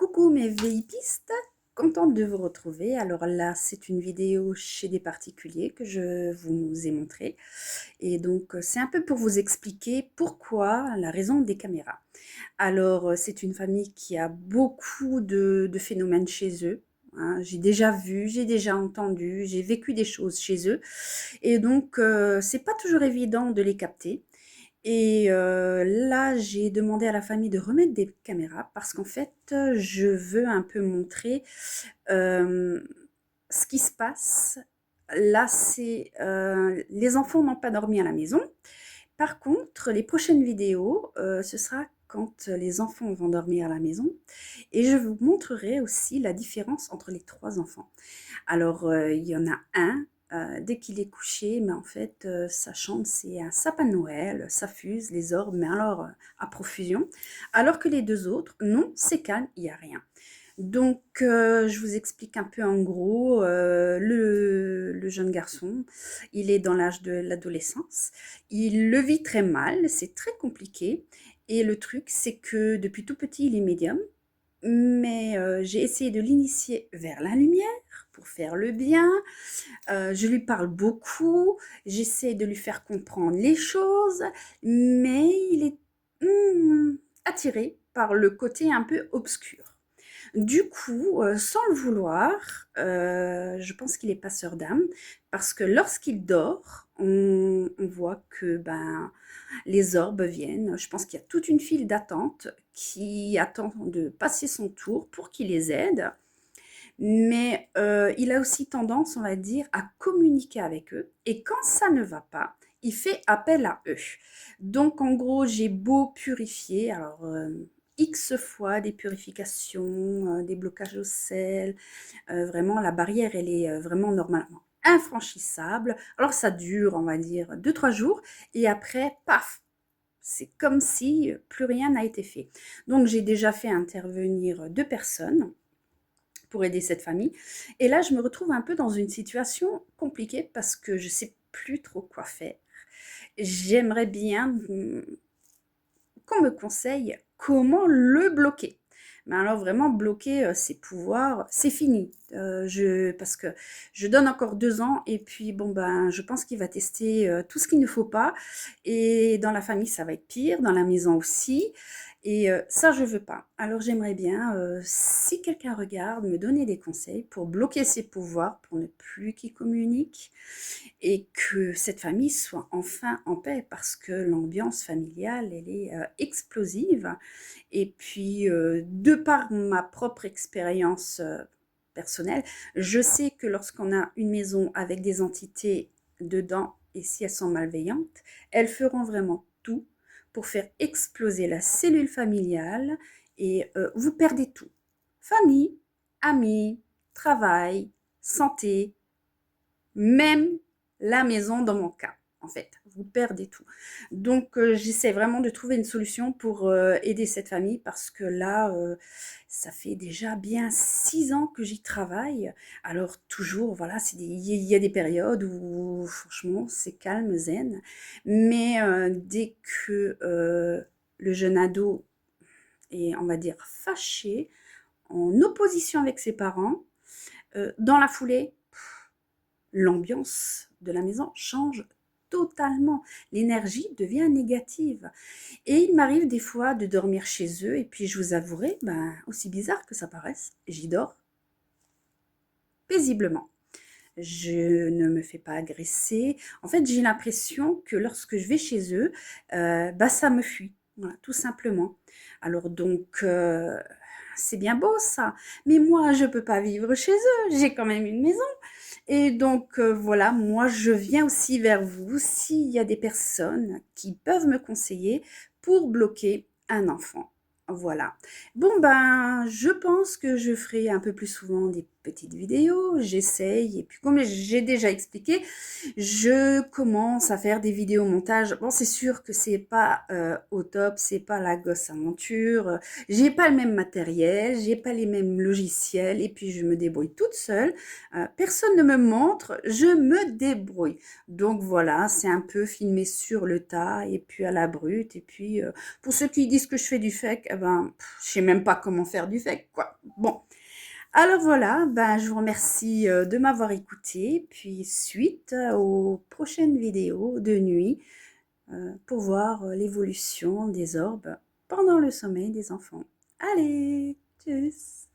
Coucou mes véhipistes, contente de vous retrouver. Alors là, c'est une vidéo chez des particuliers que je vous ai montré. Et donc, c'est un peu pour vous expliquer pourquoi, la raison des caméras. Alors, c'est une famille qui a beaucoup de phénomènes chez eux, hein. J'ai déjà vu, j'ai déjà entendu, j'ai vécu des choses chez eux. Et donc, c'est pas toujours évident de les capter. Et là, j'ai demandé à la famille de remettre des caméras parce qu'en fait, je veux un peu montrer, hem, ce qui se passe. Là, c'est, les enfants n'ont pas dormi à la maison. Par contre, les prochaines vidéos, ce sera quand les enfants vont dormir à la maison et je vous montrerai aussi la différence entre les 3 enfants. Alors, il y en a un, dès qu'il est couché, mais en fait, ça chante, c'est un sapin de Noël, ça fuse, les orbes, mais alors, à profusion. Alors que les 2 autres, non, c'est calme, il y a rien. Donc, je vous explique un peu en gros, le jeune garçon, il est dans l'âge de l'adolescence. Il le vit très mal, c'est très compliqué et le truc, c'est que depuis tout petit, il est médium. Mais j'ai essayé de l'initier vers la lumière pour faire le bien. Je lui parle beaucoup, j'essaie de lui faire comprendre les choses, mais il est attiré par le côté un peu obscur. Du coup, sans le vouloir, je pense qu'il est passeur d'âme parce que lorsqu'il dort, on voit que, ben, les orbes viennent. Je pense qu'il y a toute une file d'attente qui attend de passer son tour pour qu'il les aide. Mais il a aussi tendance, on va dire, à communiquer avec eux et quand ça ne va pas, il fait appel à eux. Donc en gros, j'ai beau purifier, alors, X fois des purifications, des blocages au sel, vraiment la barrière elle est, vraiment normalement infranchissable. Alors ça dure, on va dire 2-3 jours et après, paf! C'est comme si, plus rien n'a été fait. Donc j'ai déjà fait intervenir 2 personnes pour aider cette famille. Et là, je me retrouve un peu dans une situation compliquée parce que je sais plus trop quoi faire. J'aimerais bien qu'on me conseille comment le bloquer. Mais alors vraiment bloquer ses pouvoirs, c'est fini. Parce que je donne encore 2 ans et puis bon ben je pense qu'il va tester tout ce qu'il ne faut pas. Et dans la famille ça va être pire, dans la maison aussi. Et ça je veux pas. Alors j'aimerais bien, si quelqu'un regarde, me donner des conseils pour bloquer ses pouvoirs, pour ne plus qu'il communique et que cette famille soit enfin en paix parce que l'ambiance familiale, elle est explosive. Et puis, de par ma propre expérience personnelle, je sais que lorsqu'on a une maison avec des entités dedans et si elles sont malveillantes, elles feront vraiment tout pour faire exploser la cellule familiale et vous perdez tout. Famille, amis, travail, santé, même la maison dans mon cas, en fait. Vous perdez tout. Donc, j'essaie vraiment de trouver une solution pour aider cette famille parce que là, ça fait déjà bien 6 ans que j'y travaille. Alors, toujours, voilà, il y a des périodes où, franchement, c'est calme, zen. Mais dès que le jeune ado est, on va dire, fâché, en opposition avec ses parents, dans la foulée, l'ambiance de la maison change totalement. L'énergie devient négative. Et il m'arrive des fois de dormir chez eux, et puis je vous avouerai, ben, aussi bizarre que ça paraisse, j'y dors paisiblement. Je ne me fais pas agresser. En fait, j'ai l'impression que lorsque je vais chez eux, bah, ça me fuit. Voilà, tout simplement. Alors donc, c'est bien beau ça, mais moi, je peux pas vivre chez eux. J'ai quand même une maison. Et donc, voilà, moi, je viens aussi vers vous s'il y a des personnes qui peuvent me conseiller pour bloquer un enfant. Voilà. Bon, ben, je pense que je ferai un peu plus souvent des petite vidéo, j'essaye et puis comme j'ai déjà expliqué, je commence à faire des vidéos montage. Bon, c'est sûr que c'est pas au top, c'est pas la gosse aventure, j'ai pas le même matériel, j'ai pas les mêmes logiciels et puis je me débrouille toute seule. Personne ne me montre, je me débrouille. Donc voilà, c'est un peu filmé sur le tas et puis à la brute. Et puis pour ceux qui disent que je fais du fake, eh ben, je sais même pas comment faire du fake, quoi. Bon, alors voilà, ben, je vous remercie de m'avoir écouté. Puis suite aux prochaines vidéos de nuit pour voir l'évolution des orbes pendant le sommeil des enfants. Allez, tchuss!